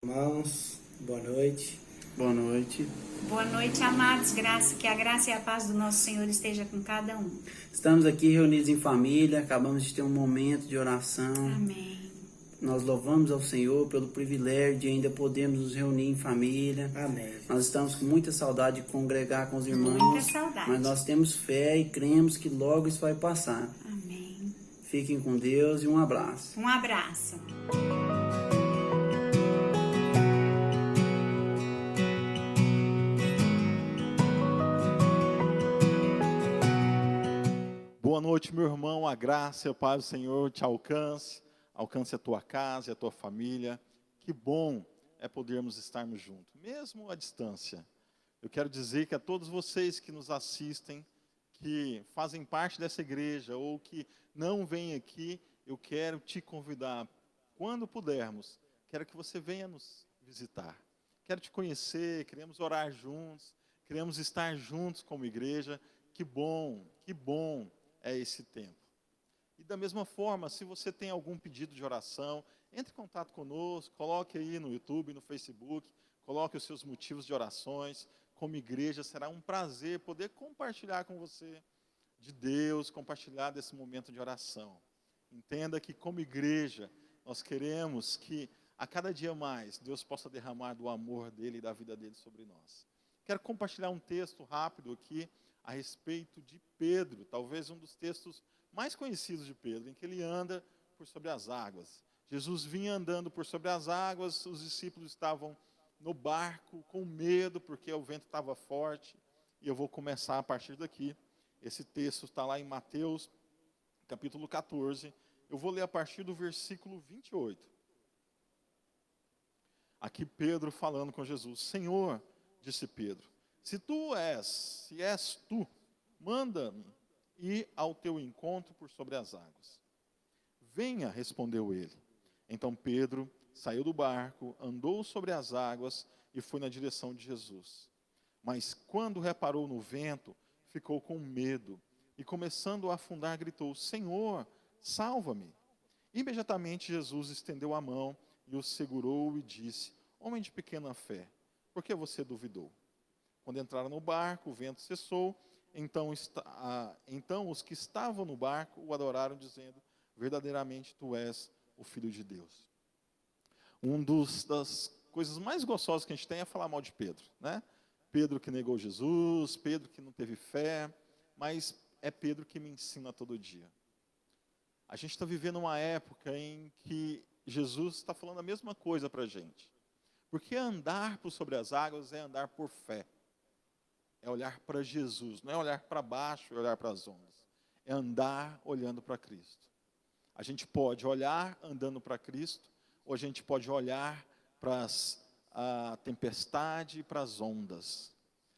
Irmãos, boa noite. Boa noite. Boa noite, amados. Que a graça e a paz do nosso Senhor esteja com cada um. Estamos aqui reunidos em família, acabamos de ter um momento de oração. Amém. Nós louvamos ao Senhor pelo privilégio de ainda podermos nos reunir em família. Amém. Nós estamos com muita saudade de congregar com os irmãos. Muita saudade. Mas nós temos fé e cremos que logo isso vai passar. Amém. Fiquem com Deus e um abraço. Um abraço. Boa noite, meu irmão. A graça e a paz do Senhor te alcance a tua casa e a tua família. Que bom é podermos estarmos juntos, mesmo à distância. Eu quero dizer que a todos vocês que nos assistem, que fazem parte dessa igreja ou que não vêm aqui, eu quero te convidar, quando pudermos, quero que você venha nos visitar. Quero te conhecer, queremos orar juntos, queremos estar juntos como igreja. Que bom é esse tempo. E da mesma forma, se você tem algum pedido de oração, entre em contato conosco, coloque aí no YouTube, no Facebook, coloque os seus motivos de orações. Como igreja, será um prazer poder compartilhar com você de Deus, compartilhar desse momento de oração. Entenda que como igreja, nós queremos que a cada dia mais Deus possa derramar do amor dele e da vida dele sobre nós. Quero compartilhar um texto rápido aqui, a respeito de Pedro, talvez um dos textos mais conhecidos de Pedro, em que ele anda por sobre as águas. Jesus vinha andando por sobre as águas, os discípulos estavam no barco com medo, porque o vento estava forte, e eu vou começar a partir daqui. Esse texto está lá em Mateus, capítulo 14, eu vou ler a partir do versículo 28. Aqui Pedro falando com Jesus. Senhor, disse Pedro, se és tu, manda-me ir ao teu encontro por sobre as águas. Venha, respondeu ele. Então Pedro saiu do barco, andou sobre as águas e foi na direção de Jesus. Mas quando reparou no vento, ficou com medo e, começando a afundar, gritou, Senhor, salva-me. Imediatamente Jesus estendeu a mão e o segurou e disse, homem de pequena fé, por que você duvidou? Quando entraram no barco, o vento cessou, então os que estavam no barco o adoraram, dizendo, verdadeiramente tu és o Filho de Deus. Das coisas mais gostosas que a gente tem é falar mal de Pedro, né? Pedro que negou Jesus, Pedro que não teve fé, mas é Pedro que me ensina todo dia. A gente está vivendo uma época em que Jesus está falando a mesma coisa para a gente. Porque andar por sobre as águas é andar por fé. É olhar para Jesus, não é olhar para baixo e olhar para as ondas. É andar olhando para Cristo. A gente pode olhar andando para Cristo, ou a gente pode olhar para a tempestade e para as ondas.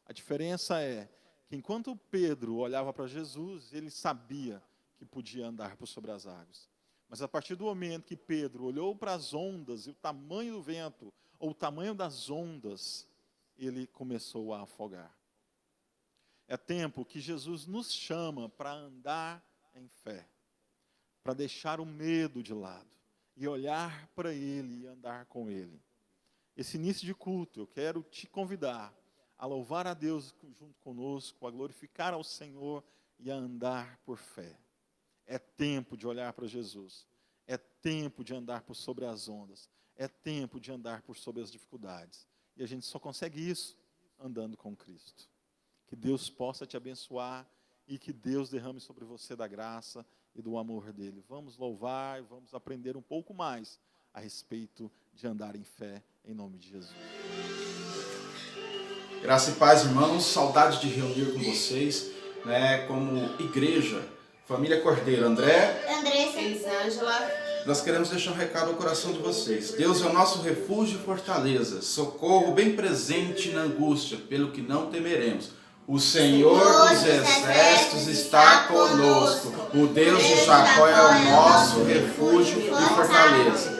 A diferença é que enquanto Pedro olhava para Jesus, ele sabia que podia andar por sobre as águas. Mas a partir do momento que Pedro olhou para as ondas e o tamanho do vento, ou o tamanho das ondas, ele começou a afogar. É tempo que Jesus nos chama para andar em fé, para deixar o medo de lado e olhar para Ele e andar com Ele. Esse início de culto, eu quero te convidar a louvar a Deus junto conosco, a glorificar ao Senhor e a andar por fé. É tempo de olhar para Jesus, é tempo de andar por sobre as ondas, é tempo de andar por sobre as dificuldades. E a gente só consegue isso andando com Cristo. Que Deus possa te abençoar e que Deus derrame sobre você da graça e do amor dele. Vamos louvar e vamos aprender um pouco mais a respeito de andar em fé, em nome de Jesus. Graça e paz, irmãos. Saudade de reunir com vocês, né, como igreja. Família Cordeiro, Andressa, Elisângela. Nós queremos deixar um recado ao coração de vocês. Deus é o nosso refúgio e fortaleza, socorro bem presente na angústia, pelo que não temeremos. O Senhor dos Exércitos está conosco. O Deus de Jacó é o nosso refúgio e fortaleza.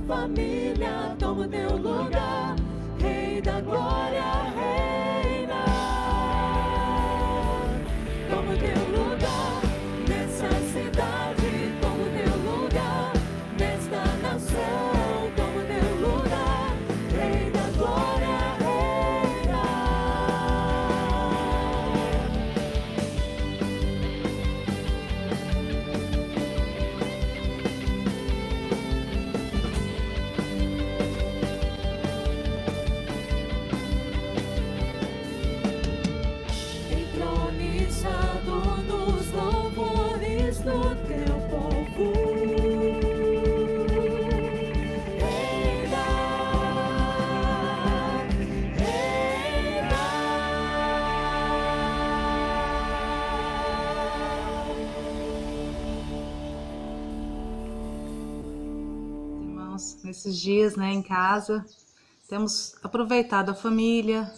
família, toma o teu lugar, Rei da glória, reina. Toma o teu lugar nessa cidade, toma o teu lugar nesta nação, toma o teu lugar, Rei da glória, reina. Entronizado nos louvores do teu povo, reina, reina. Irmãos, nesses dias, em casa, temos aproveitado a família,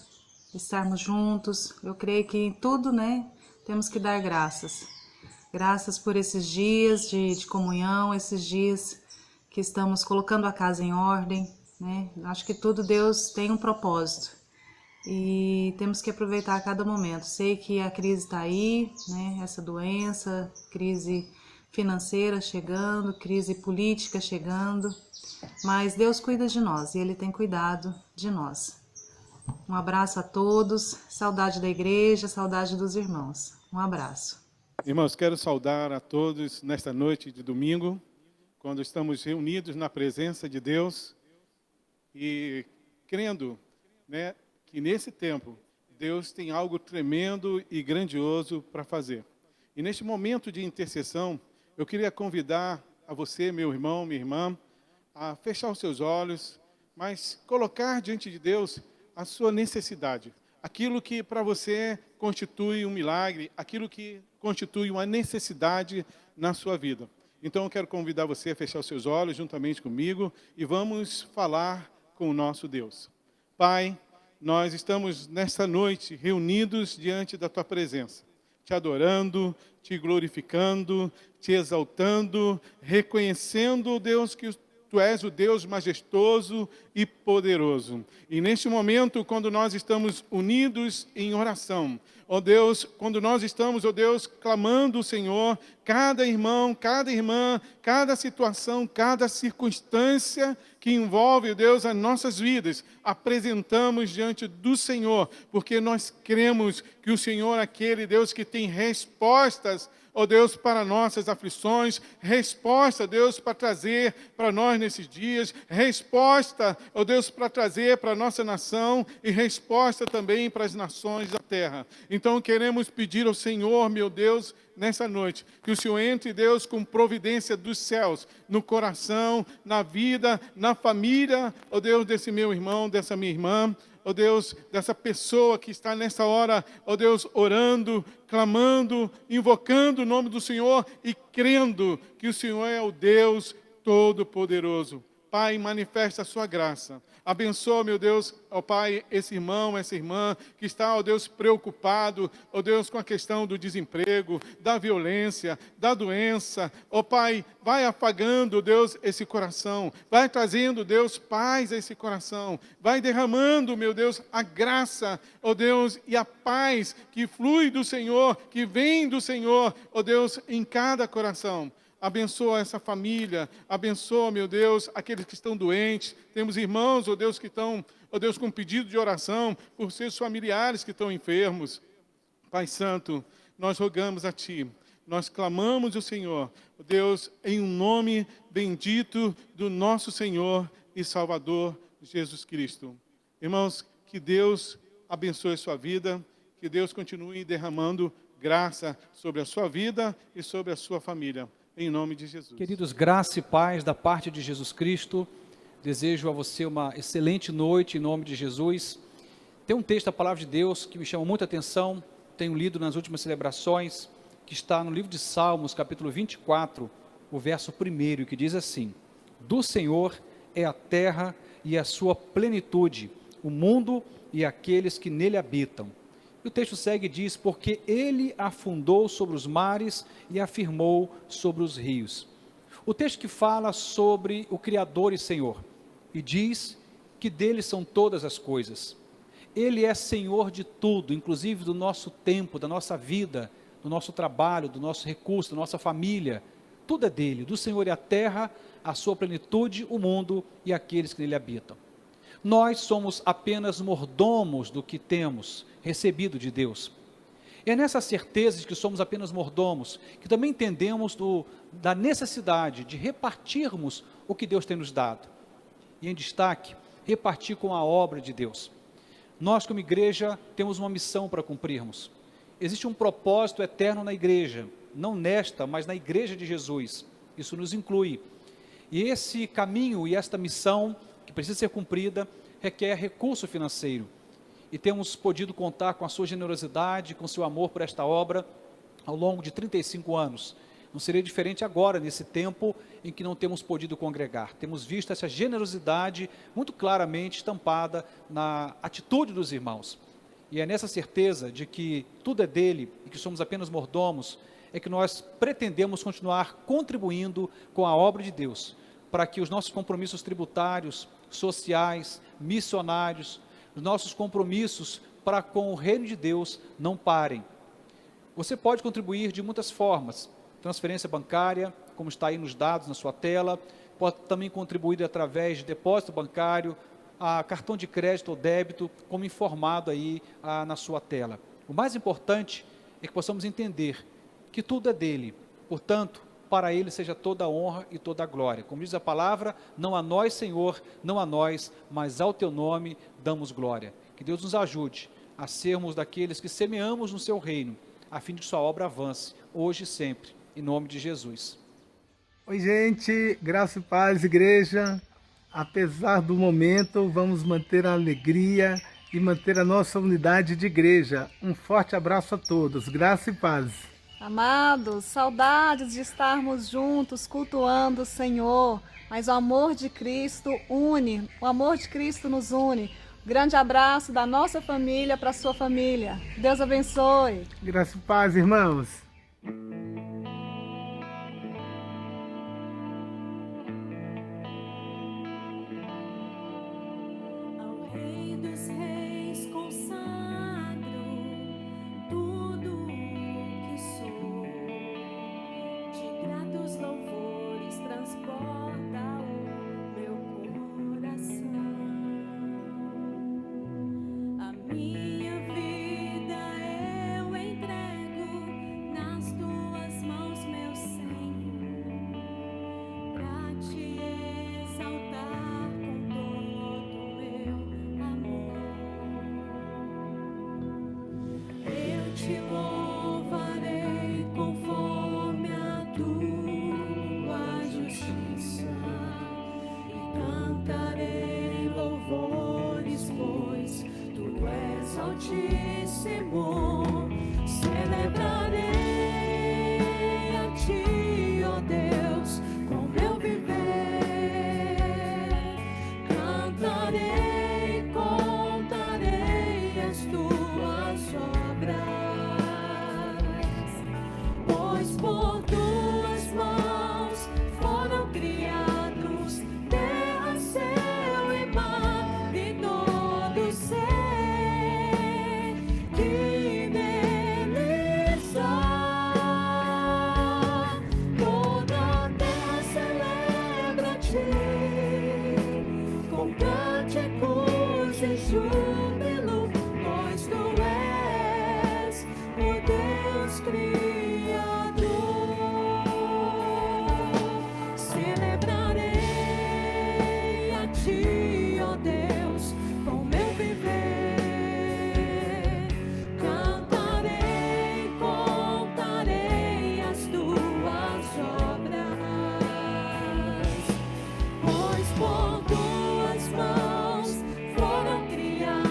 estarmos juntos. Eu creio que em tudo, temos que dar graças. Graças por esses dias de comunhão, esses dias que estamos colocando a casa em ordem, Acho que tudo Deus tem um propósito e temos que aproveitar a cada momento. Sei que a crise está aí, Essa doença, crise financeira chegando, crise política chegando, mas Deus cuida de nós e Ele tem cuidado de nós. Um abraço a todos, saudade da igreja, saudade dos irmãos. Um abraço. Irmãos, quero saudar a todos nesta noite de domingo, quando estamos reunidos na presença de Deus e crendo, que nesse tempo Deus tem algo tremendo e grandioso para fazer. E neste momento de intercessão, eu queria convidar a você, meu irmão, minha irmã, a fechar os seus olhos, mas colocar diante de Deus a sua necessidade, aquilo que para você constitui um milagre, aquilo que constitui uma necessidade na sua vida. Então eu quero convidar você a fechar os seus olhos juntamente comigo e vamos falar com o nosso Deus. Pai, nós estamos nesta noite reunidos diante da Tua presença, Te adorando, Te glorificando, Te exaltando, reconhecendo, Deus, que Tu és o Deus majestoso e poderoso. E neste momento, quando nós estamos unidos em oração, ó Deus, quando nós estamos, ó Deus, clamando o Senhor, cada irmão, cada irmã, cada situação, cada circunstância que envolve, ó Deus, as nossas vidas, apresentamos diante do Senhor, porque nós cremos que o Senhor é aquele Deus que tem respostas, ó Deus, para nossas aflições, resposta, Deus, para trazer para nós nesses dias, resposta, ó Deus, para trazer para a nossa nação e resposta também para as nações da terra. Então queremos pedir ao Senhor, meu Deus, nessa noite, que o Senhor entre, Deus, com providência dos céus, no coração, na vida, na família, ó Deus, desse meu irmão, dessa minha irmã, ó Deus, dessa pessoa que está nessa hora, ó Deus, orando, clamando, invocando o nome do Senhor e crendo que o Senhor é o Deus Todo-Poderoso. Pai, manifesta a sua graça. Abençoa, meu Deus, ó Pai, esse irmão, essa irmã que está, ó Deus, preocupado, ó Deus, com a questão do desemprego, da violência, da doença. Ó Pai, vai apagando, Deus, esse coração. Vai trazendo, Deus, paz a esse coração. Vai derramando, meu Deus, a graça, ó Deus, e a paz que flui do Senhor, que vem do Senhor, ó Deus, em cada coração. Abençoa essa família, abençoa, meu Deus, aqueles que estão doentes. Temos irmãos, ó Deus, que estão, ó Deus, com pedido de oração por seus familiares que estão enfermos. Pai Santo, nós rogamos a Ti, nós clamamos ao Senhor, ó Deus, em um nome bendito do nosso Senhor e Salvador Jesus Cristo. Irmãos, que Deus abençoe a sua vida, que Deus continue derramando graça sobre a sua vida e sobre a sua família. Em nome de Jesus. Queridos, graça e paz da parte de Jesus Cristo. Desejo a você uma excelente noite em nome de Jesus. Tem um texto da Palavra de Deus que me chama muita atenção, tenho lido nas últimas celebrações, que está no livro de Salmos, capítulo 24, o verso 1, que diz assim: do Senhor é a terra e a sua plenitude, o mundo e aqueles que nele habitam. E o texto segue e diz: porque ele afundou sobre os mares e afirmou sobre os rios. O texto que fala sobre o Criador e Senhor. e diz que dele são todas as coisas. Ele é Senhor de tudo, inclusive do nosso tempo, da nossa vida, do nosso trabalho, do nosso recurso, da nossa família. Tudo é dele. Do Senhor é a terra, a sua plenitude, o mundo e aqueles que nele habitam. Nós somos apenas mordomos do que temos recebido de Deus. É nessa certeza de que somos apenas mordomos que também entendemos da necessidade de repartirmos o que Deus tem nos dado. E em destaque, repartir com a obra de Deus. Nós, como igreja, temos uma missão para cumprirmos. Existe um propósito eterno na igreja, não nesta, mas na igreja de Jesus. Isso nos inclui. E esse caminho e esta missão, que precisa ser cumprida, requer recurso financeiro. E temos podido contar com a sua generosidade, com o seu amor por esta obra, ao longo de 35 anos. Não seria diferente agora, nesse tempo em que não temos podido congregar. Temos visto essa generosidade muito claramente estampada na atitude dos irmãos. E é nessa certeza de que tudo é dele e que somos apenas mordomos, é que nós pretendemos continuar contribuindo com a obra de Deus, para que os nossos compromissos tributários, sociais, missionários, os nossos compromissos para com o reino de Deus não parem. Você pode contribuir de muitas formas. Transferência bancária, como está aí nos dados na sua tela, pode também contribuir através de depósito bancário, cartão de crédito ou débito, como informado aí na sua tela. O mais importante é que possamos entender que tudo é dele, portanto, para ele seja toda a honra e toda a glória. Como diz a palavra, não a nós, Senhor, não a nós, mas ao teu nome damos glória. Que Deus nos ajude a sermos daqueles que semeamos no seu reino, a fim de que sua obra avance, hoje e sempre. Em nome de Jesus. Oi, gente, graça e paz, igreja. Apesar do momento, vamos manter a alegria e manter a nossa unidade de igreja. Um forte abraço a todos, graça e paz. Amados, saudades de estarmos juntos cultuando o Senhor, mas o amor de Cristo une, o amor de Cristo nos une. Grande abraço da nossa família para a sua família. Deus abençoe. Graça e paz, irmãos. Altíssimo, celebrarei a Ti, ó Deus, com meu viver. Cantarei, contarei as Tuas obras, pois por Tuas mãos foram criados terra, céu e mar e todo ser. Júbilo, pois Tu és o Deus Criador. Celebrarei a Ti, ó Deus, com meu viver. Cantarei, contarei as Tuas obras, pois por Tuas mãos foram criados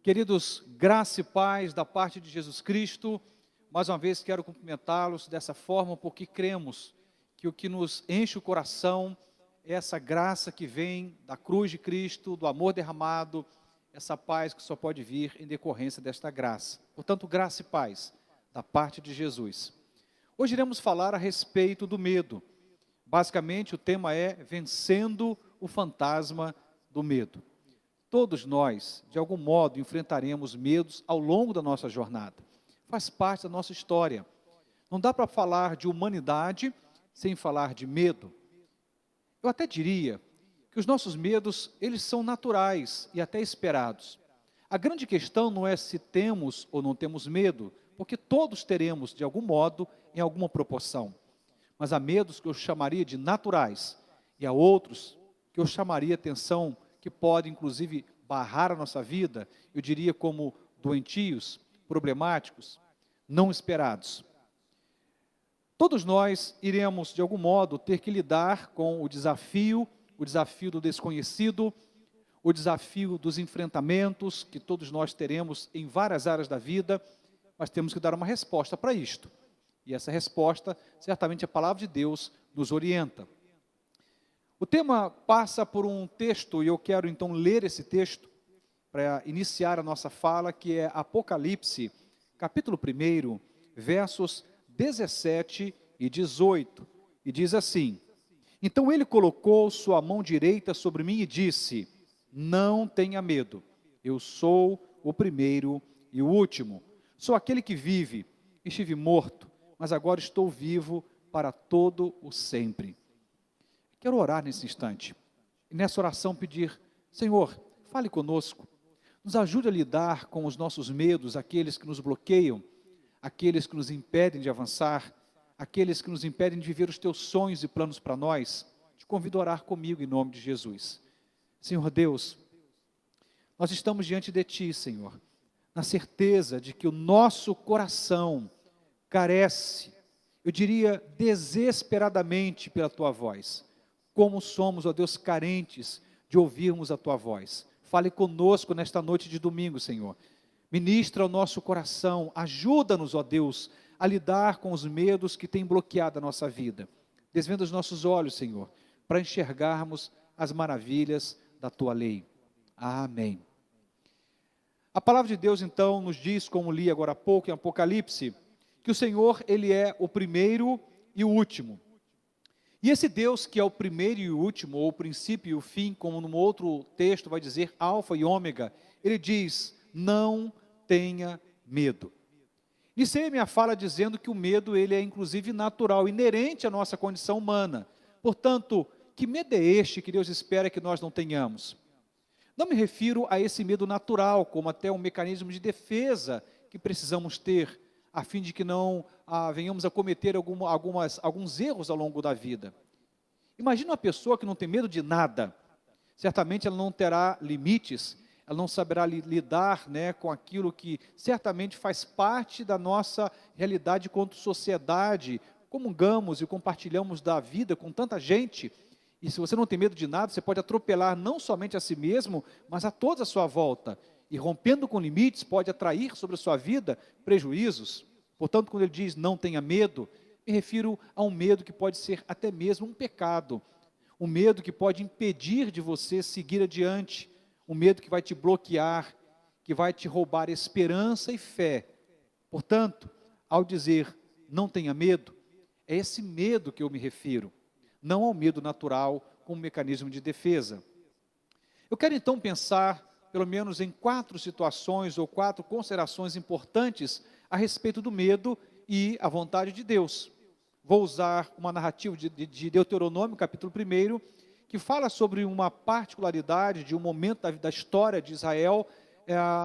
Queridos, graça e paz da parte de Jesus Cristo. Mais uma vez quero cumprimentá-los dessa forma, porque cremos que o que nos enche o coração é essa graça que vem da cruz de Cristo, do amor derramado, essa paz que só pode vir em decorrência desta graça. Portanto, graça e paz da parte de Jesus. Hoje iremos falar a respeito do medo. Basicamente, o tema é vencendo o fantasma do medo. Todos nós, de algum modo, enfrentaremos medos ao longo da nossa jornada. Faz parte da nossa história. Não dá para falar de humanidade sem falar de medo. Eu até diria que os nossos medos, eles são naturais e até esperados. A grande questão não é se temos ou não temos medo, porque todos teremos, de algum modo, em alguma proporção. Mas há medos que eu chamaria de naturais, e há outros que eu chamaria atenção, que podem, inclusive, barrar a nossa vida, eu diria como doentios, problemáticos, não esperados. Todos nós iremos, de algum modo, ter que lidar com o desafio do desconhecido, o desafio dos enfrentamentos que todos nós teremos em várias áreas da vida, mas temos que dar uma resposta para isto. E essa resposta, certamente a palavra de Deus nos orienta. O tema passa por um texto, e eu quero então ler esse texto para iniciar a nossa fala, que é Apocalipse, capítulo 1, versos 17 e 18. E diz assim: Então ele colocou sua mão direita sobre mim e disse: Não tenha medo, eu sou o primeiro e o último. Sou aquele que vive. Estive morto, mas agora estou vivo para todo o sempre. Quero orar nesse instante, e nessa oração pedir: Senhor, fale conosco, nos ajude a lidar com os nossos medos, aqueles que nos bloqueiam, aqueles que nos impedem de avançar, aqueles que nos impedem de viver os teus sonhos e planos para nós. Te convido a orar comigo em nome de Jesus. Senhor Deus, nós estamos diante de Ti, Senhor, na certeza de que o nosso coração carece, eu diria desesperadamente, pela Tua voz. Como somos, ó Deus, carentes de ouvirmos a Tua voz. Fale conosco nesta noite de domingo, Senhor. Ministra o nosso coração, ajuda-nos, ó Deus, a lidar com os medos que têm bloqueado a nossa vida. Desvenda os nossos olhos, Senhor, para enxergarmos as maravilhas da Tua lei. Amém. A palavra de Deus, então, nos diz, como li agora há pouco em Apocalipse, que o Senhor, Ele é o primeiro e o último. E esse Deus que é o primeiro e o último, ou o princípio e o fim, como num outro texto vai dizer alfa e ômega, Ele diz: não tenha medo. Iniciei minha fala dizendo que o medo, ele é inclusive natural, inerente à nossa condição humana. Portanto, que medo é este que Deus espera que nós não tenhamos? Não me refiro a esse medo natural, como até um mecanismo de defesa que precisamos ter, a fim de que não venhamos a cometer alguns erros ao longo da vida. Imagina uma pessoa que não tem medo de nada. Certamente ela não terá limites, ela não saberá lidar, com aquilo que certamente faz parte da nossa realidade quanto sociedade. Comungamos e compartilhamos da vida com tanta gente, e se você não tem medo de nada, você pode atropelar não somente a si mesmo, mas a todos à sua volta. E rompendo com limites, pode atrair sobre a sua vida prejuízos. Portanto, quando ele diz não tenha medo, me refiro a um medo que pode ser até mesmo um pecado. Um medo que pode impedir de você seguir adiante. Um medo que vai te bloquear, que vai te roubar esperança e fé. Portanto, ao dizer não tenha medo, é esse medo que eu me refiro. Não ao medo natural como mecanismo de defesa. Eu quero então pensar pelo menos em 4 situações ou 4 considerações importantes a respeito do medo e a vontade de Deus. Vou usar uma narrativa de Deuteronômio, capítulo 1, que fala sobre uma particularidade de um momento da história de Israel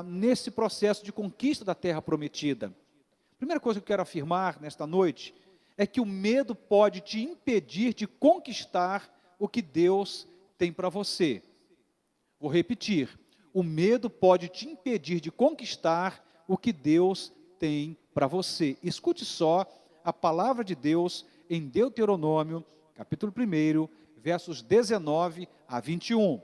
nesse processo de conquista da terra prometida. A primeira coisa que eu quero afirmar nesta noite é que o medo pode te impedir de conquistar o que Deus tem para você. Vou repetir. O medo pode te impedir de conquistar o que Deus tem para você. Escute só a palavra de Deus em Deuteronômio, capítulo 1, versos 19 a 21.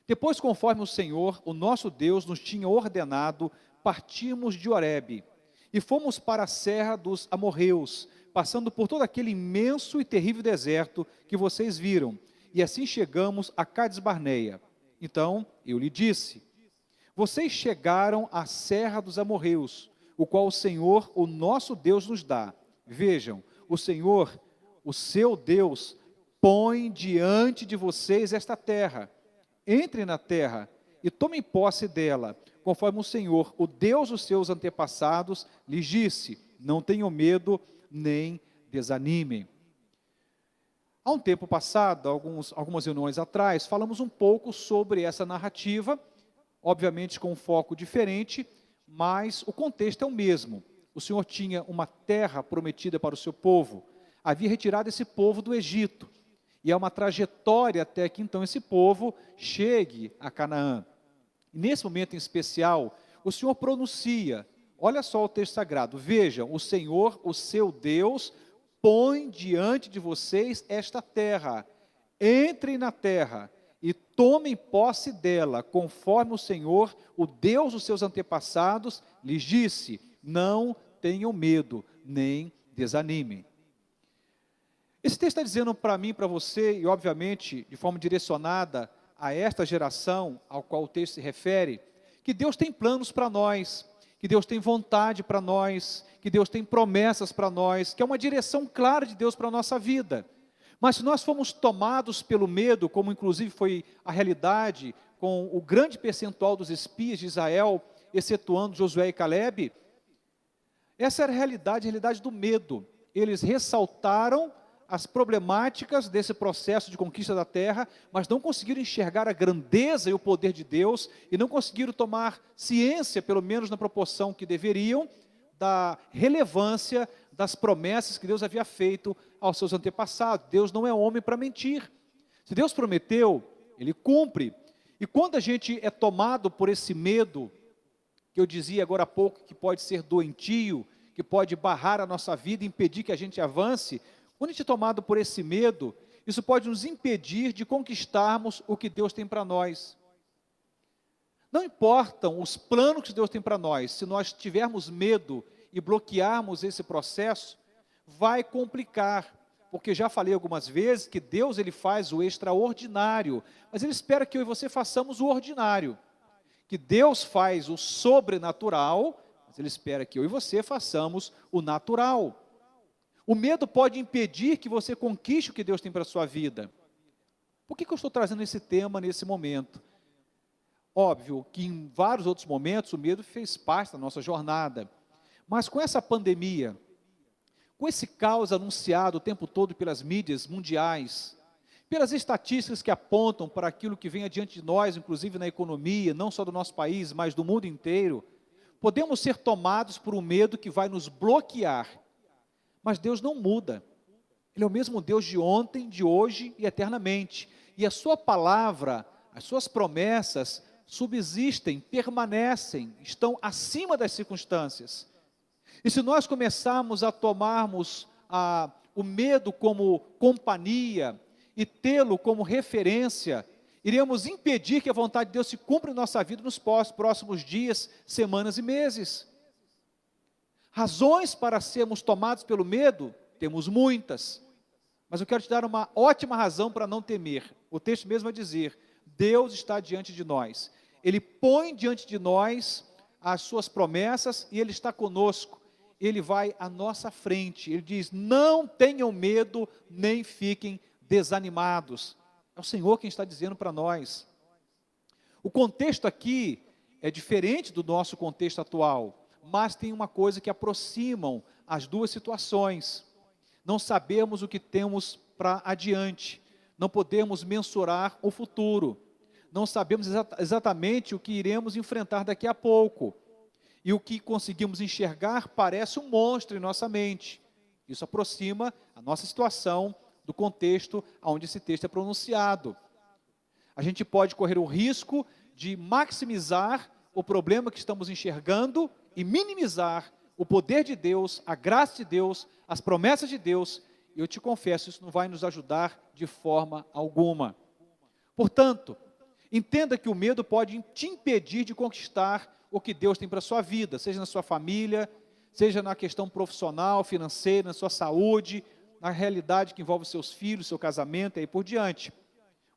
Depois, conforme o Senhor, o nosso Deus, nos tinha ordenado, partimos de Horebe e fomos para a serra dos amorreus, passando por todo aquele imenso e terrível deserto que vocês viram, e assim chegamos a Cades-Barneia. Então eu lhe disse: vocês chegaram à serra dos amorreus, o qual o Senhor, o nosso Deus, nos dá. Vejam, o Senhor, o seu Deus, põe diante de vocês esta terra. Entrem na terra e tomem posse dela, conforme o Senhor, o Deus dos seus antepassados, lhes disse: não tenham medo, nem desanimem. Há um tempo passado, algumas reuniões atrás, falamos um pouco sobre essa narrativa, obviamente com um foco diferente, mas o contexto é o mesmo. O Senhor tinha uma terra prometida para o seu povo, havia retirado esse povo do Egito, e é uma trajetória até que então esse povo chegue a Canaã. E nesse momento em especial, o Senhor pronuncia, olha só o texto sagrado: vejam, o Senhor, o seu Deus, põe diante de vocês esta terra. Entrem na terra e tomem posse dela, conforme o Senhor, o Deus dos seus antepassados, lhes disse: não tenham medo, nem desanimem. Esse texto está dizendo para mim, para você, e obviamente de forma direcionada a esta geração ao qual o texto se refere, que Deus tem planos para nós, que Deus tem vontade para nós, que Deus tem promessas para nós, que é uma direção clara de Deus para a nossa vida. Mas se nós formos tomados pelo medo, como inclusive foi a realidade com o grande percentual dos espias de Israel, excetuando Josué e Calebe, essa era a realidade do medo. Eles ressaltaram as problemáticas desse processo de conquista da terra, mas não conseguiram enxergar a grandeza e o poder de Deus, e não conseguiram tomar ciência, pelo menos na proporção que deveriam, da relevância das promessas que Deus havia feito aos seus antepassados. Deus não é homem para mentir. Se Deus prometeu, Ele cumpre. E quando a gente é tomado por esse medo, que eu dizia agora há pouco, que pode ser doentio, que pode barrar a nossa vida, impedir que a gente avance, quando a gente é tomado por esse medo, isso pode nos impedir de conquistarmos o que Deus tem para nós. Não importam os planos que Deus tem para nós, se nós tivermos medo e bloquearmos esse processo, vai complicar, porque já falei algumas vezes que Deus ele faz o extraordinário, mas Ele espera que eu e você façamos o ordinário, que Deus faz o sobrenatural, mas Ele espera que eu e você façamos o natural. O medo pode impedir que você conquiste o que Deus tem para a sua vida. Por que eu estou trazendo esse tema nesse momento? Óbvio que em vários outros momentos o medo fez parte da nossa jornada. Mas com essa pandemia, com esse caos anunciado o tempo todo pelas mídias mundiais, pelas estatísticas que apontam para aquilo que vem adiante de nós, inclusive na economia, não só do nosso país, mas do mundo inteiro, podemos ser tomados por um medo que vai nos bloquear. Mas Deus não muda. Ele é o mesmo Deus de ontem, de hoje e eternamente. E a sua palavra, as suas promessas subsistem, permanecem, estão acima das circunstâncias. E se nós começarmos a tomarmos o medo como companhia e tê-lo como referência, iremos impedir que a vontade de Deus se cumpra em nossa vida nos próximos dias, semanas e meses. Razões para sermos tomados pelo medo, temos muitas, mas eu quero te dar uma ótima razão para não temer. O texto mesmo vai dizer: Deus está diante de nós, Ele põe diante de nós as suas promessas e Ele está conosco, Ele vai à nossa frente. Ele diz: não tenham medo, nem fiquem desanimados. É o Senhor quem está dizendo para nós. O contexto aqui é diferente do nosso contexto atual, mas tem uma coisa que aproximam as duas situações. Não sabemos o que temos para adiante, não podemos mensurar o futuro, não sabemos exatamente o que iremos enfrentar daqui a pouco, e o que conseguimos enxergar parece um monstro em nossa mente. Isso aproxima a nossa situação do contexto onde esse texto é pronunciado. A gente pode correr o risco de maximizar o problema que estamos enxergando e minimizar o poder de Deus, a graça de Deus, as promessas de Deus. E eu te confesso, isso não vai nos ajudar de forma alguma. Portanto, Entenda que o medo pode te impedir de conquistar o que Deus tem para a sua vida, seja na sua família, seja na questão profissional, financeira, na sua saúde, na realidade que envolve seus filhos, seu casamento e aí por diante.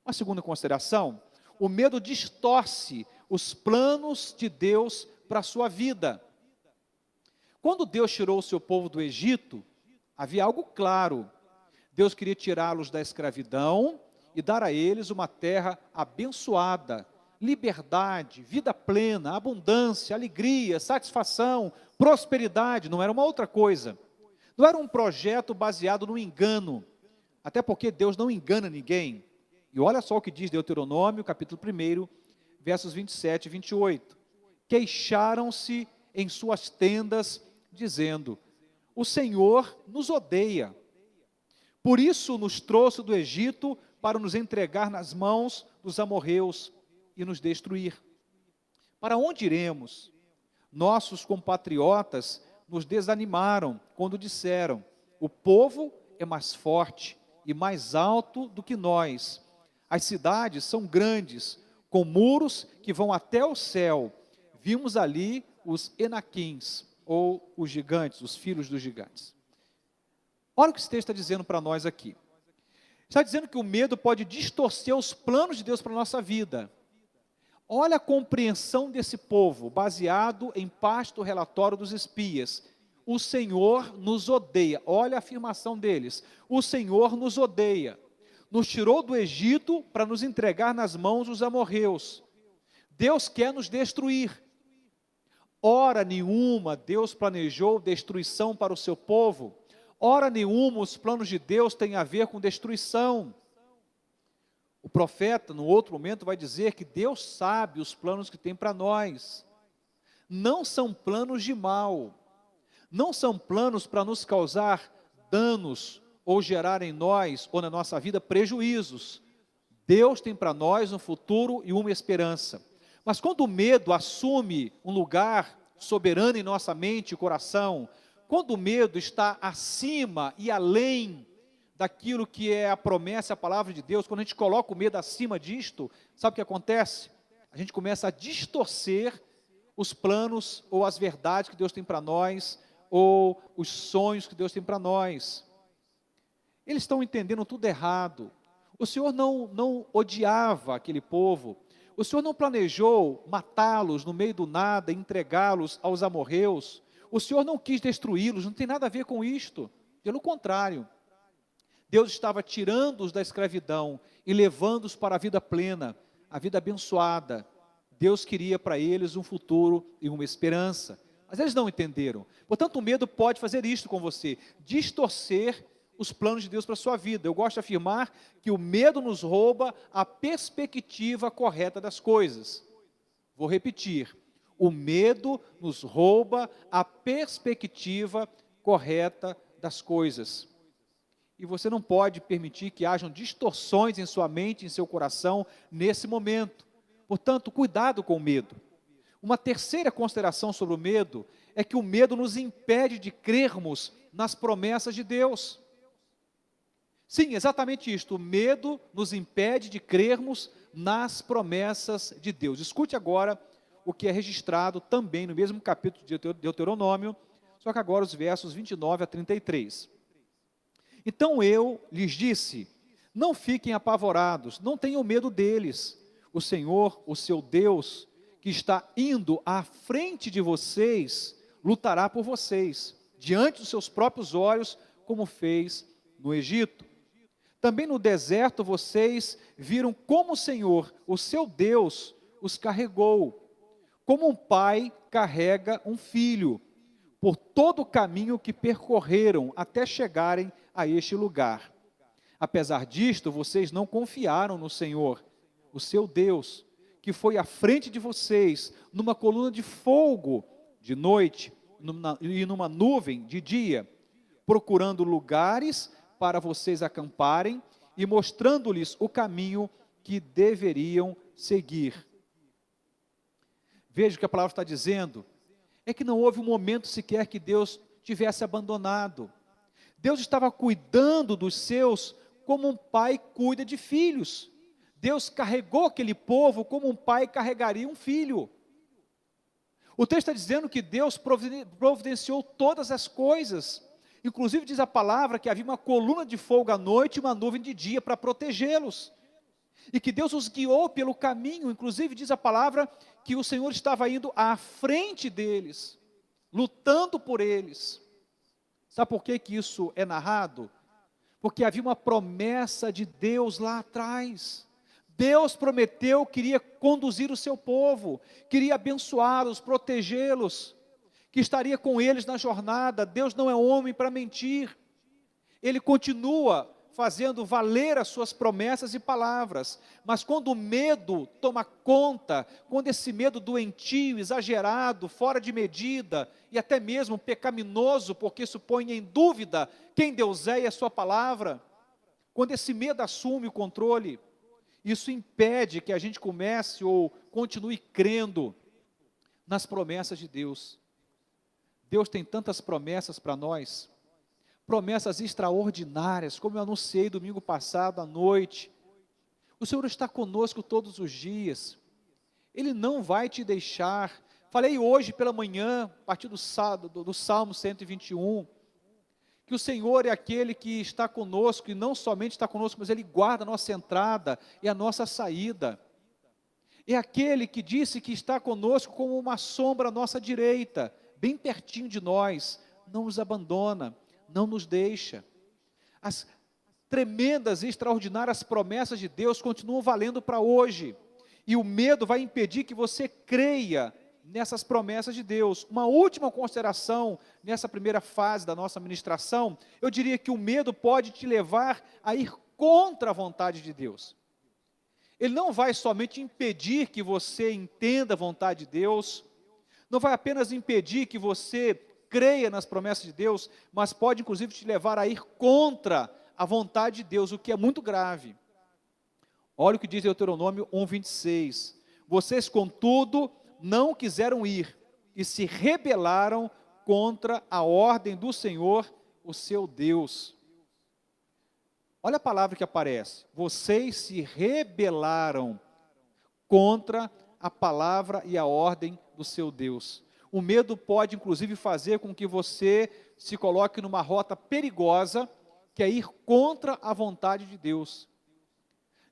Uma segunda consideração, o medo distorce os planos de Deus para a sua vida. Quando Deus tirou o seu povo do Egito, havia algo claro. Deus queria tirá-los da escravidão e dar a eles uma terra abençoada, liberdade, vida plena, abundância, alegria, satisfação, prosperidade, não era uma outra coisa. Não era um projeto baseado no engano, até porque Deus não engana ninguém. E olha só o que diz Deuteronômio, capítulo 1, versos 27 e 28. Queixaram-se em suas tendas, dizendo: o Senhor nos odeia. Por isso nos trouxe do Egito para nos entregar nas mãos dos amorreus e nos destruir. Para onde iremos? Nossos compatriotas nos desanimaram quando disseram: o povo é mais forte e mais alto do que nós. As cidades são grandes, com muros que vão até o céu. Vimos ali os Enaquins, ou os gigantes, os filhos dos gigantes. Olha o que esse texto está dizendo para nós aqui. Está dizendo que o medo pode distorcer os planos de Deus para a nossa vida. Olha a compreensão desse povo, baseado em parte do relatório dos espias. O Senhor nos odeia. Olha a afirmação deles. O Senhor nos odeia. Nos tirou do Egito para nos entregar nas mãos dos amorreus. Deus quer nos destruir. Hora nenhuma Deus planejou destruição para o seu povo. Hora nenhuma os planos de Deus têm a ver com destruição. O profeta, no outro momento, vai dizer que Deus sabe os planos que tem para nós. Não são planos de mal. Não são planos para nos causar danos ou gerar em nós ou na nossa vida prejuízos. Deus tem para nós um futuro e uma esperança. Mas quando o medo assume um lugar soberano em nossa mente e coração, quando o medo está acima e além daquilo que é a promessa, a palavra de Deus, quando a gente coloca o medo acima disto, sabe o que acontece? A gente começa a distorcer os planos ou as verdades que Deus tem para nós, ou os sonhos que Deus tem para nós. Eles estão entendendo tudo errado. O Senhor não odiava aquele povo. O Senhor não planejou matá-los no meio do nada, entregá-los aos amorreus. O Senhor não quis destruí-los, não tem nada a ver com isto. Pelo contrário, Deus estava tirando-os da escravidão e levando-os para a vida plena, a vida abençoada. Deus queria para eles um futuro e uma esperança. Mas eles não entenderam. Portanto, o medo pode fazer isto com você, distorcer os planos de Deus para a sua vida. Eu gosto de afirmar que o medo nos rouba a perspectiva correta das coisas. Vou repetir. O medo nos rouba a perspectiva correta das coisas. E você não pode permitir que hajam distorções em sua mente, em seu coração, nesse momento. Portanto, cuidado com o medo. Uma terceira consideração sobre o medo é que o medo nos impede de crermos nas promessas de Deus. Sim, exatamente isto. O medo nos impede de crermos nas promessas de Deus. Escute agora o que é registrado também no mesmo capítulo de Deuteronômio, só que agora os versos 29 a 33. Então eu lhes disse: não fiquem apavorados, não tenham medo deles. O Senhor, o seu Deus, que está indo à frente de vocês, lutará por vocês, diante dos seus próprios olhos, como fez no Egito. Também no deserto vocês viram como o Senhor, o seu Deus, os carregou, como um pai carrega um filho, por todo o caminho que percorreram até chegarem a este lugar. Apesar disto, vocês não confiaram no Senhor, o seu Deus, que foi à frente de vocês, numa coluna de fogo de noite e numa nuvem de dia, procurando lugares para vocês acamparem e mostrando-lhes o caminho que deveriam seguir. Veja o que a palavra está dizendo, é que não houve um momento sequer que Deus tivesse abandonado. Deus estava cuidando dos seus como um pai cuida de filhos. Deus carregou aquele povo como um pai carregaria um filho. O texto está dizendo que Deus providenciou todas as coisas. Inclusive diz a palavra que havia uma coluna de fogo à noite e uma nuvem de dia para protegê-los. E que Deus os guiou pelo caminho. Inclusive diz a palavra que o Senhor estava indo à frente deles, lutando por eles. Sabe por que isso é narrado? Porque havia uma promessa de Deus lá atrás. Deus prometeu, queria conduzir o seu povo, queria abençoá-los, protegê-los, que estaria com eles na jornada. Deus não é homem para mentir. Ele continua fazendo valer as suas promessas e palavras, mas quando o medo toma conta, quando esse medo doentio, exagerado, fora de medida, e até mesmo pecaminoso, porque isso põe em dúvida quem Deus é e a sua palavra, quando esse medo assume o controle, isso impede que a gente comece ou continue crendo nas promessas de Deus. Deus tem tantas promessas para nós, promessas extraordinárias, como eu anunciei domingo passado à noite. O Senhor está conosco todos os dias, Ele não vai te deixar. Falei hoje pela manhã, a partir do Salmo 121, que o Senhor é aquele que está conosco, e não somente está conosco, mas Ele guarda a nossa entrada e a nossa saída. É aquele que disse que está conosco como uma sombra à nossa direita, bem pertinho de nós, não nos abandona, não nos deixa. As tremendas e extraordinárias promessas de Deus continuam valendo para hoje, e o medo vai impedir que você creia nessas promessas de Deus. Uma última consideração nessa primeira fase da nossa ministração, eu diria que o medo pode te levar a ir contra a vontade de Deus. Ele não vai somente impedir que você entenda a vontade de Deus, não vai apenas impedir que você creia nas promessas de Deus, mas pode inclusive te levar a ir contra a vontade de Deus, o que é muito grave. Olha o que diz Deuteronômio 1:26. Vocês, contudo, não quiseram ir e se rebelaram contra a ordem do Senhor, o seu Deus. Olha a palavra que aparece. Vocês se rebelaram contra a palavra e a ordem do seu Deus. O medo pode, inclusive, fazer com que você se coloque numa rota perigosa, que é ir contra a vontade de Deus.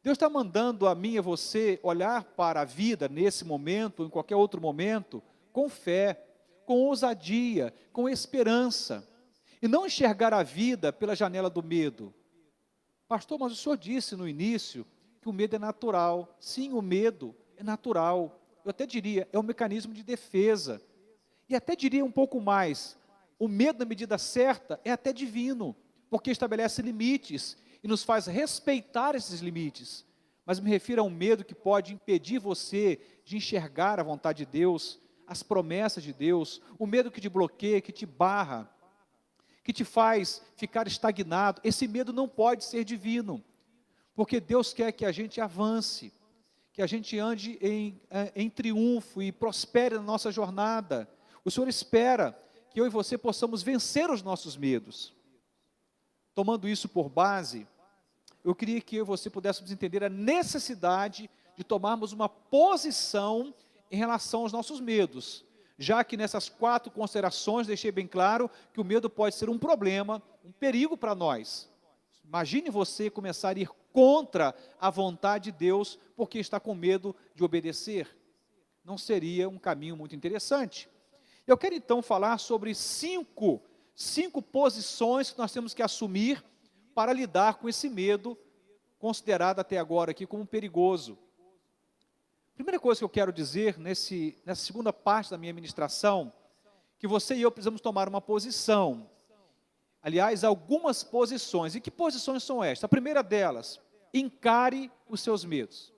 Deus está mandando a mim e a você olhar para a vida nesse momento, ou em qualquer outro momento, com fé, com ousadia, com esperança, e não enxergar a vida pela janela do medo. Pastor, mas o senhor disse no início que o medo é natural. Sim, o medo é natural. Eu até diria, é um mecanismo de defesa. E até diria um pouco mais, o medo na medida certa é até divino, porque estabelece limites e nos faz respeitar esses limites. Mas me refiro a um medo que pode impedir você de enxergar a vontade de Deus, as promessas de Deus, o medo que te bloqueia, que te barra, que te faz ficar estagnado. Esse medo não pode ser divino, porque Deus quer que a gente avance, que a gente ande em triunfo e prospere na nossa jornada. O Senhor espera que eu e você possamos vencer os nossos medos. Tomando isso por base, eu queria que eu e você pudéssemos entender a necessidade de tomarmos uma posição em relação aos nossos medos, já que nessas 4 considerações deixei bem claro que o medo pode ser um problema, um perigo para nós. Imagine você começar a ir contra a vontade de Deus porque está com medo de obedecer. Não seria um caminho muito interessante. Eu quero então falar sobre cinco posições que nós temos que assumir para lidar com esse medo, considerado até agora aqui como perigoso. Primeira coisa que eu quero dizer nessa segunda parte da minha ministração, que você e eu precisamos tomar uma posição. Aliás, algumas posições. E que posições são estas? A primeira delas, encare os seus medos.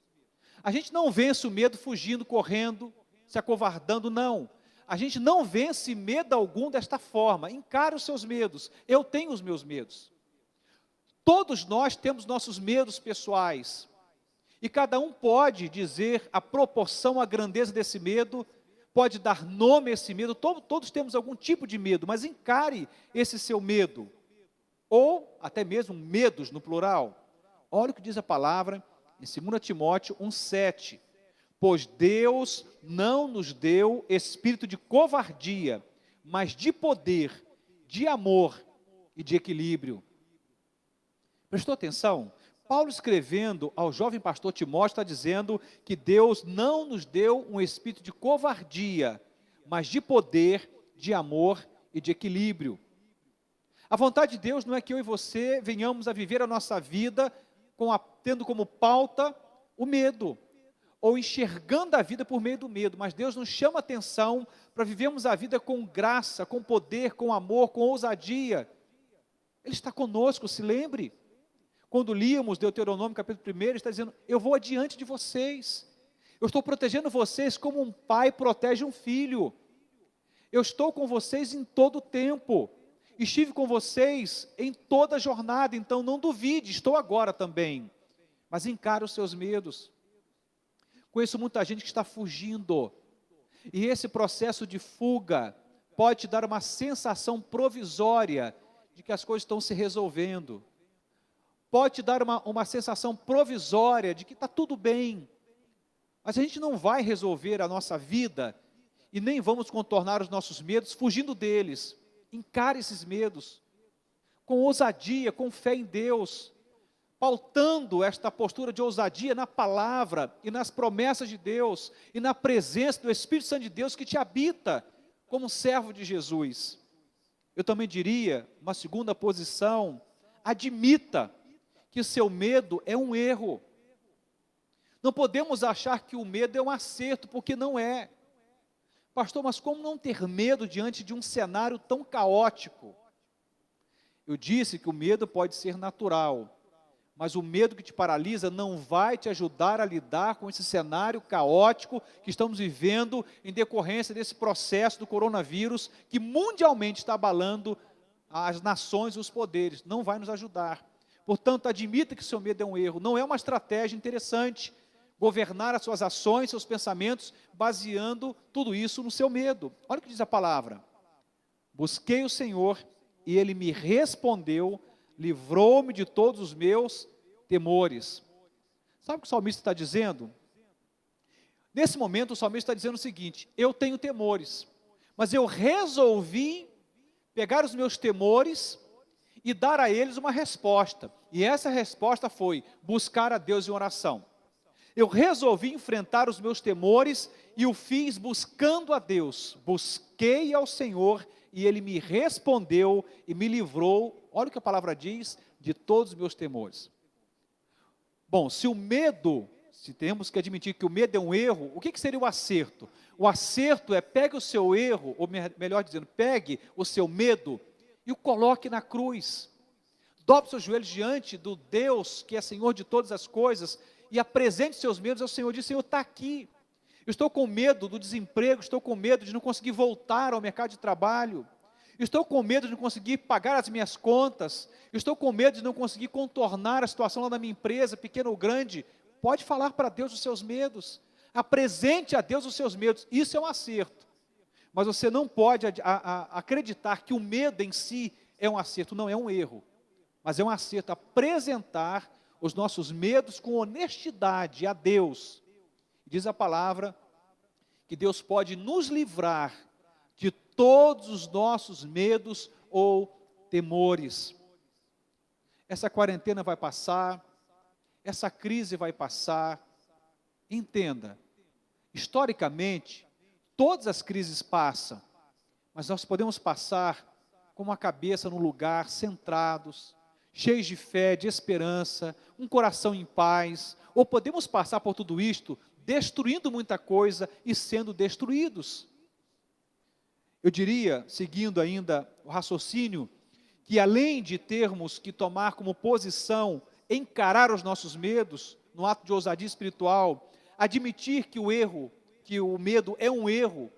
A gente não vence o medo fugindo, correndo, se acovardando, não. A gente não vence medo algum desta forma. Encare os seus medos. Eu tenho os meus medos. Todos nós temos nossos medos pessoais. E cada um pode dizer a proporção, a grandeza desse medo, pode dar nome a esse medo. Todos temos algum tipo de medo, mas encare esse seu medo. Ou até mesmo medos no plural. Olha o que diz a palavra em 2 Timóteo 1,7. Pois Deus não nos deu espírito de covardia, mas de poder, de amor e de equilíbrio. Prestou atenção? Paulo, escrevendo ao jovem pastor Timóteo, está dizendo que Deus não nos deu um espírito de covardia, mas de poder, de amor e de equilíbrio. A vontade de Deus não é que eu e você venhamos a viver a nossa vida tendo como pauta o medo, ou enxergando a vida por meio do medo, mas Deus nos chama a atenção para vivermos a vida com graça, com poder, com amor, com ousadia. Ele está conosco, se lembre. Quando líamos Deuteronômio capítulo 1, ele está dizendo, eu vou adiante de vocês, eu estou protegendo vocês como um pai protege um filho, eu estou com vocês em todo o tempo, estive com vocês em toda a jornada, então não duvide, estou agora também, mas encare os seus medos. Conheço muita gente que está fugindo, e esse processo de fuga pode te dar uma sensação provisória de que as coisas estão se resolvendo, pode te dar uma sensação provisória de que está tudo bem, mas a gente não vai resolver a nossa vida, e nem vamos contornar os nossos medos fugindo deles. Encare esses medos, com ousadia, com fé em Deus, pautando esta postura de ousadia na palavra e nas promessas de Deus e na presença do Espírito Santo de Deus que te habita como servo de Jesus. Eu também diria, uma segunda posição, admita que o seu medo é um erro. Não podemos achar que o medo é um acerto, porque não é. Pastor, mas como não ter medo diante de um cenário tão caótico? Eu disse que o medo pode ser natural, mas o medo que te paralisa não vai te ajudar a lidar com esse cenário caótico que estamos vivendo em decorrência desse processo do coronavírus, que mundialmente está abalando as nações e os poderes. Não vai nos ajudar. Portanto, admita que seu medo é um erro. Não é uma estratégia interessante governar as suas ações, seus pensamentos, baseando tudo isso no seu medo. Olha o que diz a palavra. Busquei o Senhor e Ele me respondeu, livrou-me de todos os meus temores. Sabe o que o salmista está dizendo? Nesse momento o salmista está dizendo o seguinte, eu tenho temores, mas eu resolvi pegar os meus temores e dar a eles uma resposta. E essa resposta foi buscar a Deus em oração. Eu resolvi enfrentar os meus temores e o fiz buscando a Deus. Busquei ao Senhor e Ele me respondeu e me livrou, olha o que a palavra diz, de todos os meus temores. Bom, se o medo, se temos que admitir que o medo é um erro, o que seria o acerto? O acerto é pegue o seu erro, ou melhor dizendo, pegue o seu medo e o coloque na cruz. Dobre seus joelhos diante do Deus que é Senhor de todas as coisas e apresente seus medos ao Senhor. Diz, Senhor, está aqui. Eu estou com medo do desemprego, estou com medo de não conseguir voltar ao mercado de trabalho. Estou com medo de não conseguir pagar as minhas contas. Estou com medo de não conseguir contornar a situação lá na minha empresa, pequena ou grande. Pode falar para Deus os seus medos. Apresente a Deus os seus medos. Isso é um acerto. Mas você não pode acreditar que o medo em si é um acerto. Não, é um erro. Mas é um acerto apresentar os nossos medos com honestidade a Deus. Diz a palavra que Deus pode nos livrar de todos os nossos medos ou temores. Essa quarentena vai passar, essa crise vai passar. Entenda, historicamente, todas as crises passam, mas nós podemos passar com a cabeça no lugar, centrados, cheios de fé, de esperança, um coração em paz, ou podemos passar por tudo isto, destruindo muita coisa e sendo destruídos. Eu diria, seguindo ainda o raciocínio, que além de termos que tomar como posição, encarar os nossos medos, no ato de ousadia espiritual, admitir que o medo é um erro,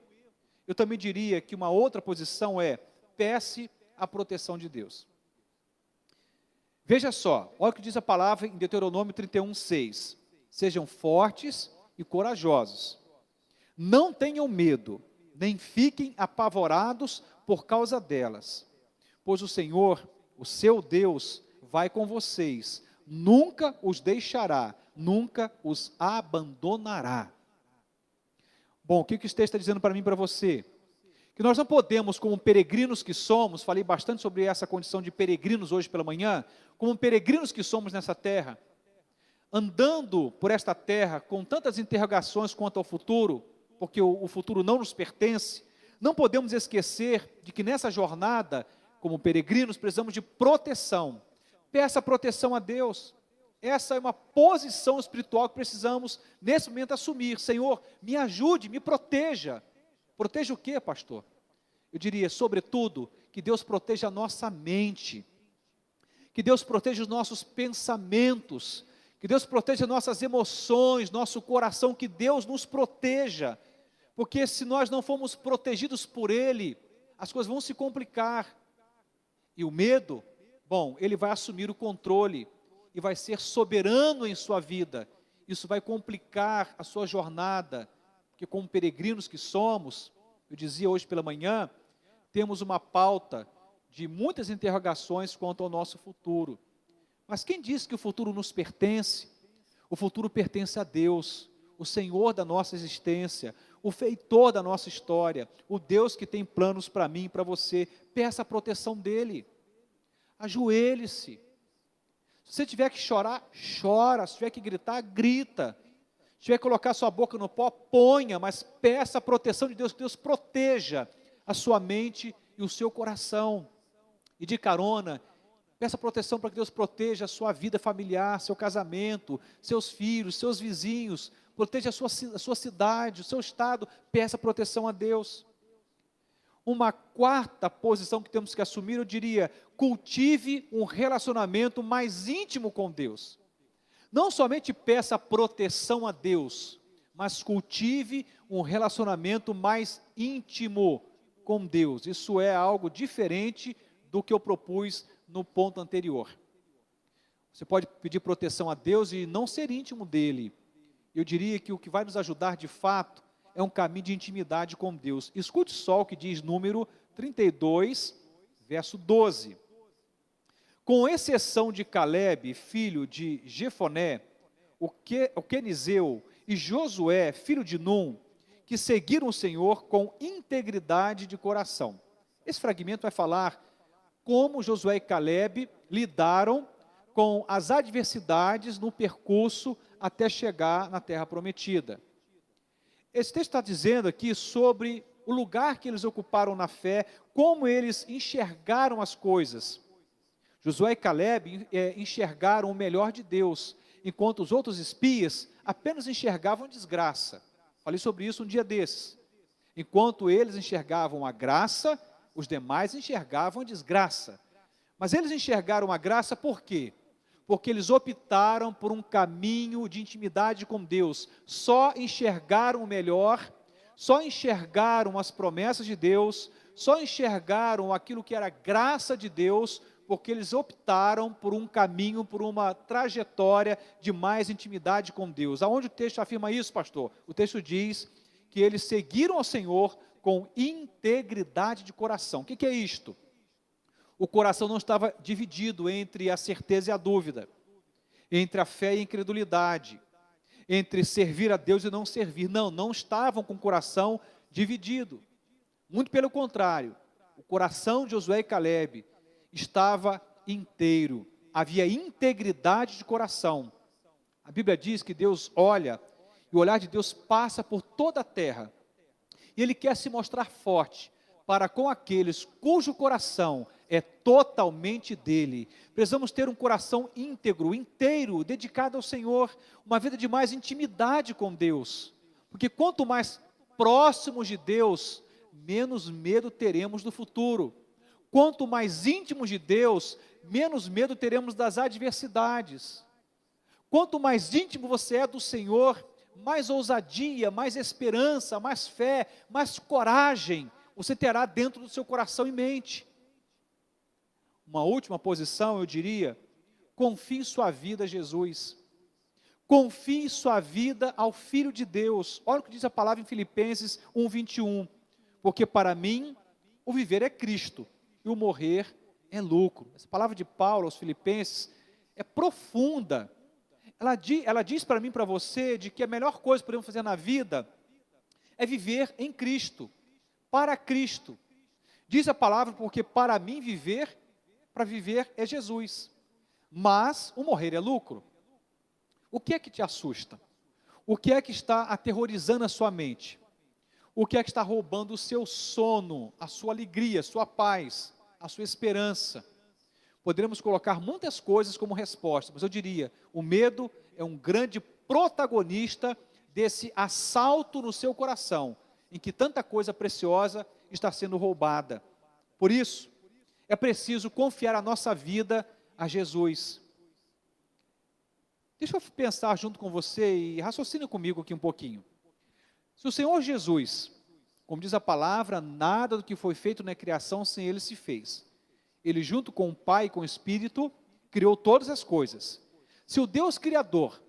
eu também diria que uma outra posição é, peça a proteção de Deus. Veja só, olha o que diz a palavra em Deuteronômio 31:6. Sejam fortes e corajosos. Não tenham medo, nem fiquem apavorados por causa delas. Pois o Senhor, o seu Deus, vai com vocês, nunca os deixará, nunca os abandonará. Bom, o que o texto está dizendo para mim e para você? Que nós não podemos, como peregrinos que somos, falei bastante sobre essa condição de peregrinos hoje pela manhã, como peregrinos que somos nessa terra, andando por esta terra com tantas interrogações quanto ao futuro, porque o futuro não nos pertence, não podemos esquecer de que nessa jornada, como peregrinos, precisamos de proteção. Peça proteção a Deus. Essa é uma posição espiritual que precisamos, nesse momento, assumir. Senhor, me ajude, me proteja. Proteja o quê, pastor? Eu diria, sobretudo, que Deus proteja a nossa mente, que Deus proteja os nossos pensamentos, que Deus proteja nossas emoções, nosso coração, que Deus nos proteja, porque se nós não formos protegidos por Ele, as coisas vão se complicar, e o medo, bom, ele vai assumir o controle, e vai ser soberano em sua vida, isso vai complicar a sua jornada, porque como peregrinos que somos, eu dizia hoje pela manhã, temos uma pauta de muitas interrogações quanto ao nosso futuro. Mas quem diz que o futuro nos pertence? O futuro pertence a Deus, o Senhor da nossa existência, o feitor da nossa história, o Deus que tem planos para mim e para você. Peça a proteção dEle. Ajoelhe-se. Se você tiver que chorar, chora. Se tiver que gritar, grita. Se tiver que colocar sua boca no pó, ponha, mas peça a proteção de Deus, que Deus proteja a sua mente e o seu coração. E de carona, peça proteção para que Deus proteja a sua vida familiar, seu casamento, seus filhos, seus vizinhos, proteja a sua cidade, o seu estado, peça proteção a Deus. Uma quarta posição que temos que assumir, eu diria, cultive um relacionamento mais íntimo com Deus. Não somente peça proteção a Deus, mas cultive um relacionamento mais íntimo com Deus. Isso é algo diferente do que eu propus no ponto anterior. Você pode pedir proteção a Deus e não ser íntimo dEle. Eu diria que o que vai nos ajudar de fato é um caminho de intimidade com Deus. Escute só o que diz número 32, verso 12. Com exceção de Caleb, filho de Jefoné, o quenizeu, e Josué, filho de Num, que seguiram o Senhor com integridade de coração. Esse fragmento vai falar como Josué e Caleb lidaram com as adversidades no percurso até chegar na terra prometida. Esse texto está dizendo aqui sobre o lugar que eles ocuparam na fé, como eles enxergaram as coisas. Josué e Caleb enxergaram o melhor de Deus, enquanto os outros espias apenas enxergavam desgraça. Falei sobre isso um dia desses. Enquanto eles enxergavam a graça, os demais enxergavam a desgraça. Mas eles enxergaram a graça por quê? Porque eles optaram por um caminho de intimidade com Deus. Só enxergaram o melhor, só enxergaram as promessas de Deus, só enxergaram aquilo que era graça de Deus, porque eles optaram por um caminho, por uma trajetória de mais intimidade com Deus. Aonde o texto afirma isso, pastor? O texto diz que eles seguiram ao Senhor com integridade de coração. O que é isto? O coração não estava dividido entre a certeza e a dúvida, entre a fé e a incredulidade, entre servir a Deus e não servir. Não estavam com o coração dividido. Muito pelo contrário, o coração de Josué e Caleb estava inteiro, havia integridade de coração. A Bíblia diz que Deus olha, e o olhar de Deus passa por toda a terra, e Ele quer se mostrar forte para com aqueles cujo coração é totalmente dele. Precisamos ter um coração íntegro, inteiro, dedicado ao Senhor, uma vida de mais intimidade com Deus, porque quanto mais próximos de Deus, menos medo teremos do futuro. Quanto mais íntimos de Deus, menos medo teremos das adversidades. Quanto mais íntimo você é do Senhor, mais ousadia, mais esperança, mais fé, mais coragem você terá dentro do seu coração e mente. Uma última posição, eu diria, confie sua vida a Jesus. Confie sua vida ao Filho de Deus. Olha o que diz a palavra em Filipenses 1:21. Porque para mim, o viver é Cristo e o morrer é lucro. Essa palavra de Paulo aos Filipenses é profunda. Ela diz para mim, para você, de que a melhor coisa que podemos fazer na vida é viver em Cristo, para Cristo. Diz a palavra, porque para mim para viver é Jesus, mas o morrer é lucro. O que é que te assusta? O que é que está aterrorizando a sua mente? O que é que está roubando o seu sono, a sua alegria, a sua paz, a sua esperança? Poderíamos colocar muitas coisas como resposta, mas eu diria, o medo é um grande protagonista desse assalto no seu coração, em que tanta coisa preciosa está sendo roubada. Por isso, é preciso confiar a nossa vida a Jesus. Deixa eu pensar junto com você e raciocine comigo aqui um pouquinho. Se o Senhor Jesus, como diz a palavra, nada do que foi feito na criação sem Ele se fez. Ele junto com o Pai e com o Espírito, criou todas as coisas. Se o Deus Criador,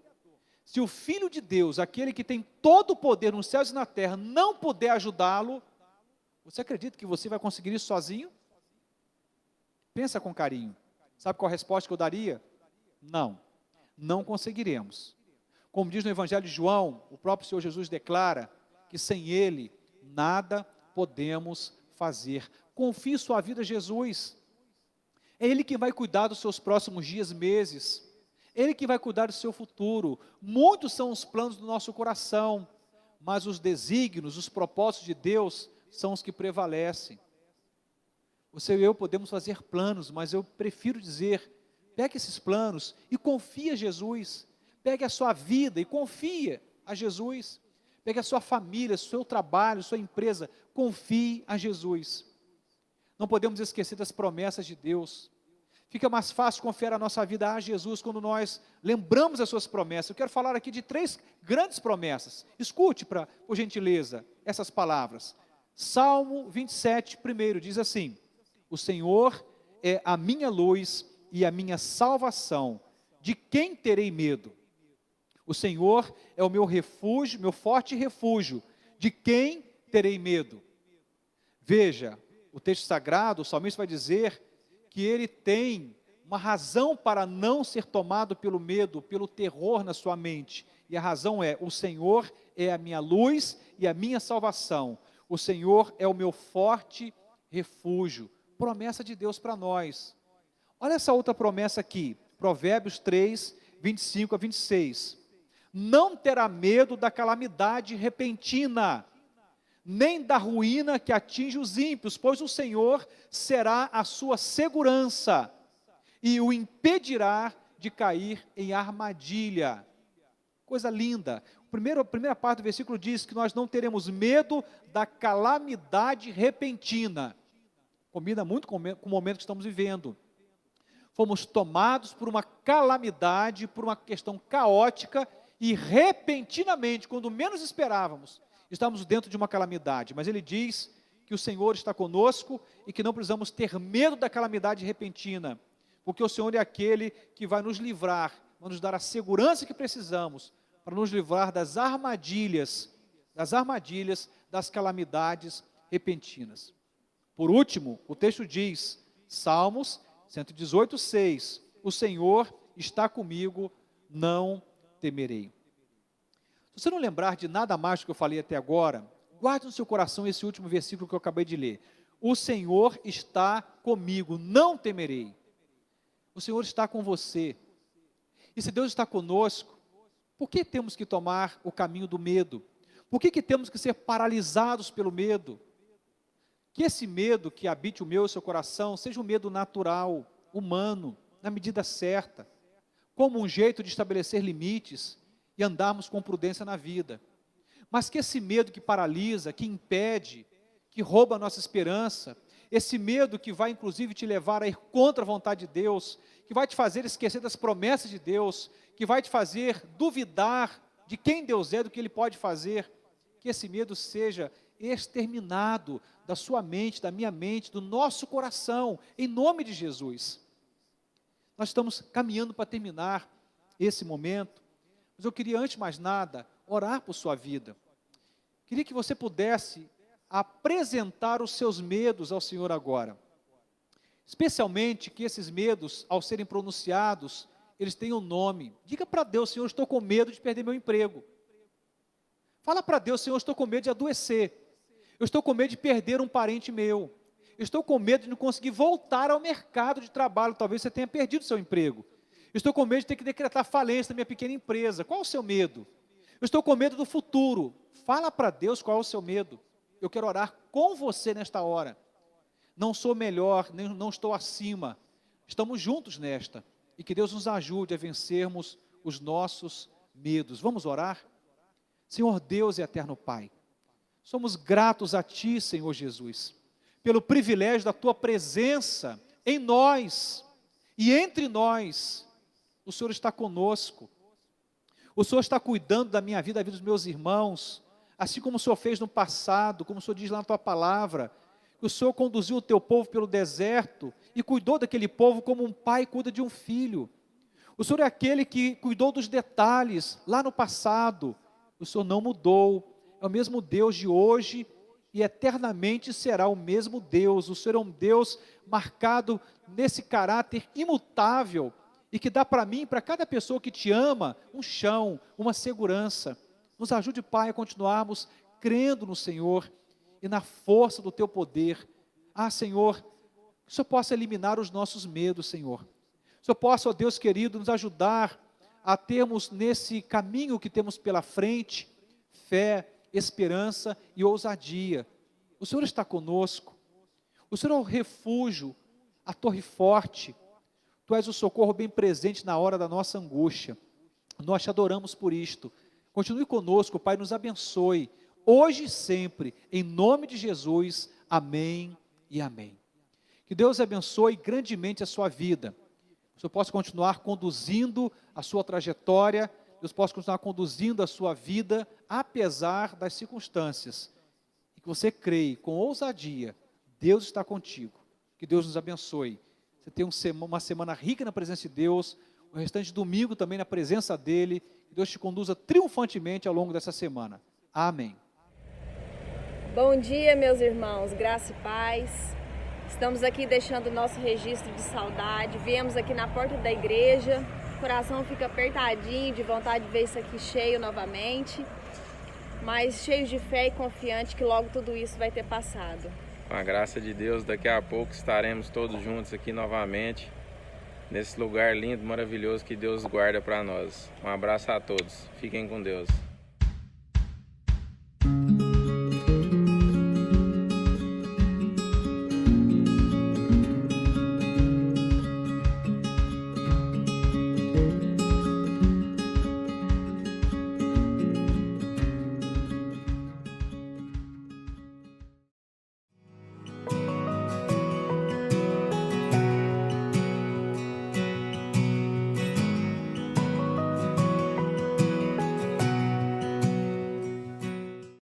se o Filho de Deus, aquele que tem todo o poder nos céus e na terra, não puder ajudá-lo, você acredita que você vai conseguir isso sozinho? Pensa com carinho. Sabe qual a resposta que eu daria? Não conseguiremos. Como diz no Evangelho de João, o próprio Senhor Jesus declara que sem Ele nada podemos fazer. Confie sua vida a Jesus. É Ele que vai cuidar dos seus próximos dias, meses. Ele que vai cuidar do seu futuro. Muitos são os planos do nosso coração, mas os desígnios, os propósitos de Deus são os que prevalecem. Você e eu podemos fazer planos, mas eu prefiro dizer, pegue esses planos e confie a Jesus. Pegue a sua vida e confie a Jesus. Pegue a sua família, seu trabalho, sua empresa, confie a Jesus. Não podemos esquecer das promessas de Deus. Fica mais fácil confiar a nossa vida a Jesus quando nós lembramos as suas promessas. Eu quero falar aqui de 3 grandes promessas. Escute, por gentileza, essas palavras. Salmo 27, primeiro, diz assim: o Senhor é a minha luz e a minha salvação. De quem terei medo? O Senhor é o meu refúgio, meu forte refúgio. De quem terei medo? Veja, o texto sagrado, o salmista vai dizer que ele tem uma razão para não ser tomado pelo medo, pelo terror na sua mente. E a razão é, o Senhor é a minha luz e a minha salvação. O Senhor é o meu forte refúgio. Promessa de Deus para nós. Olha essa outra promessa aqui, Provérbios 3, 25 a 26. Não terá medo da calamidade repentina, nem da ruína que atinge os ímpios, pois o Senhor será a sua segurança e o impedirá de cair em armadilha. Coisa linda. A primeira parte do versículo diz que nós não teremos medo da calamidade repentina. Combina muito com o momento que estamos vivendo. Fomos tomados por uma calamidade, por uma questão caótica e repentinamente, quando menos esperávamos, estamos dentro de uma calamidade. Mas ele diz que o Senhor está conosco e que não precisamos ter medo da calamidade repentina, porque o Senhor é aquele que vai nos livrar, vai nos dar a segurança que precisamos para nos livrar das armadilhas, das calamidades repentinas. Por último, o texto diz, Salmos 118, 6, o Senhor está comigo, não temerei. Se você não lembrar de nada mais do que eu falei até agora, guarde no seu coração esse último versículo que eu acabei de ler. O Senhor está comigo, não temerei. O Senhor está com você. E se Deus está conosco, por que temos que tomar o caminho do medo? Por que temos que ser paralisados pelo medo? Que esse medo que habite o meu e o seu coração seja um medo natural, humano, na medida certa, como um jeito de estabelecer limites e andarmos com prudência na vida. Mas que esse medo que paralisa, que impede, que rouba a nossa esperança, esse medo que vai inclusive te levar a ir contra a vontade de Deus, que vai te fazer esquecer das promessas de Deus, que vai te fazer duvidar de quem Deus é, do que Ele pode fazer, que esse medo seja exterminado da sua mente, da minha mente, do nosso coração, em nome de Jesus. Nós estamos caminhando para terminar esse momento, mas eu queria, antes de mais nada, orar por sua vida. Queria que você pudesse apresentar os seus medos ao Senhor agora. Especialmente que esses medos, ao serem pronunciados, eles têm um nome. Diga para Deus: Senhor, eu estou com medo de perder meu emprego. Fala para Deus: Senhor, eu estou com medo de adoecer. Eu estou com medo de perder um parente meu. Eu estou com medo de não conseguir voltar ao mercado de trabalho. Talvez você tenha perdido seu emprego. Eu estou com medo de ter que decretar falência da minha pequena empresa. Qual é o seu medo? Eu estou com medo do futuro. Fala para Deus qual é o seu medo. Eu quero orar com você nesta hora. Não sou melhor, nem não estou acima. Estamos juntos nesta. E que Deus nos ajude a vencermos os nossos medos. Vamos orar? Senhor Deus e eterno Pai, somos gratos a Ti, Senhor Jesus, pelo privilégio da Tua presença em nós e entre nós. O Senhor está conosco. O Senhor está cuidando da minha vida, da vida dos meus irmãos, assim como o Senhor fez no passado, como o Senhor diz lá na Tua palavra, que o Senhor conduziu o Teu povo pelo deserto e cuidou daquele povo como um pai cuida de um filho. O Senhor é aquele que cuidou dos detalhes lá no passado. O Senhor não mudou, é o mesmo Deus de hoje e eternamente será o mesmo Deus. O Senhor é um Deus marcado nesse caráter imutável e que dá para mim, para cada pessoa que te ama, um chão, uma segurança. Nos ajude, Pai, a continuarmos crendo no Senhor e na força do Teu poder. Senhor, que o Senhor possa eliminar os nossos medos, Senhor. Que o Senhor possa, ó Deus querido, nos ajudar a termos nesse caminho que temos pela frente, fé, esperança e ousadia. O Senhor está conosco. O Senhor é o refúgio, a torre forte. Tu és o socorro bem presente na hora da nossa angústia. Nós te adoramos por isto. Continue conosco, Pai, nos abençoe, hoje e sempre, em nome de Jesus. Amém e amém. Que Deus abençoe grandemente a sua vida. Que o Senhor possa continuar conduzindo a sua trajetória, Deus possa continuar conduzindo a sua vida, apesar das circunstâncias. E que você creia com ousadia, Deus está contigo. Que Deus nos abençoe. Você tenha uma semana rica na presença de Deus, o restante domingo também na presença dEle. Que Deus te conduza triunfantemente ao longo dessa semana. Amém. Bom dia, meus irmãos, graça e paz. Estamos aqui deixando o nosso registro de saudade. Viemos aqui na porta da igreja. O coração fica apertadinho, de vontade de ver isso aqui cheio novamente. Mas cheio de fé e confiante que logo tudo isso vai ter passado. Com a graça de Deus, daqui a pouco estaremos todos juntos aqui novamente. Nesse lugar lindo, maravilhoso que Deus guarda para nós. Um abraço a todos. Fiquem com Deus.